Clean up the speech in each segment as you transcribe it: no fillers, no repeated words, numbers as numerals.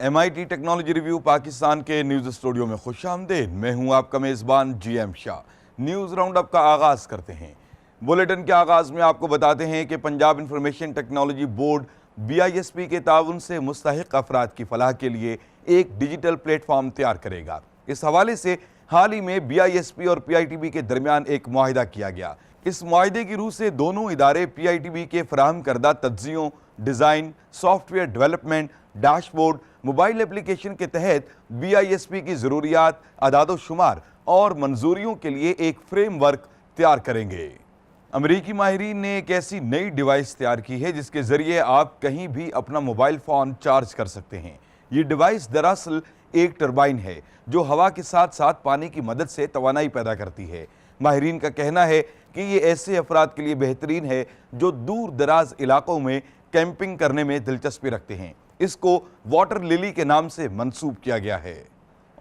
MIT technology review Pakistan के news studio में खुशामदीद। मैं हूं आपका मेज़बान GM Shah. News round up का आगाज़ करते हैं। बुलेटिन के आगाज़ में आपको बताते हैं कि Punjab information technology board BISP के ताउन से मुस्तहिक अफराद की फलाह के लिए एक डिजिटल प्लेटफॉर्म तैयार करेगा। इस हवाले से हाल ही में BISP और PITB के दरमियान एक मुआहिदा किया गया। इस मुआहिदे की रूह से दोनों इदारे PITB के फराहम करदा तज्जियों, design, software development, dashboard, mobile application के तहत BISP की ज़रूरियात, अदाद शुमार और मंजूरियों के लिए एक फ्रेमवर्क तैयार करेंगे। अमेरिकी माहिरीन ने एक ऐसी नई डिवाइस तैयार की है जिसके ज़रिए आप कहीं भी अपना मोबाइल फ़ोन चार्ज कर सकते हैं। ये डिवाइस दरअसल एक टरबाइन है जो हवा के साथ साथ पानी की मदद से तवानाई पैदा करती है। माहिरीन का कहना है कि ये ऐसे अफराद के लिए बेहतरीन है जो दूर दराज इलाकों में कैंपिंग करने में दिलचस्पी रखते हैं। इसको वाटर लिली के नाम से मंसूब किया गया है।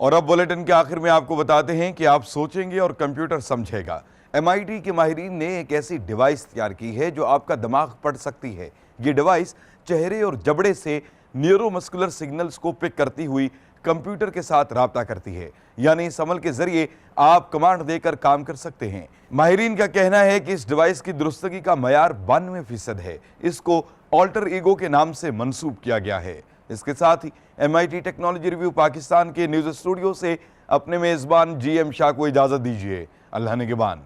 और अब बुलेटिन के आखिर में आपको बताते हैं कि आप सोचेंगे और कंप्यूटर समझेगा। MIT के माहिरीन ने एक ऐसी डिवाइस तैयार की है जो आपका दिमाग पढ़ सकती है। ये डिवाइस चेहरे और जबड़े से न्यूरोमस्कुलर सिग्नल्स को पिक करती हुई कंप्यूटर के साथ राब्ता करती है, यानी इस अमल के जरिए आप कमांड देकर काम कर सकते हैं। माहिरीन का कहना है कि इस डिवाइस की दुरुस्तगी का मयार 92% है। इसको ऑल्टर ईगो के नाम से मंसूब किया गया है। इसके साथ ही MIT टेक्नोलॉजी रिव्यू पाकिस्तान के न्यूज़ स्टूडियो से अपने मेज़बान GM शाह को इजाज़त दीजिए। अल्लाह निगहबान।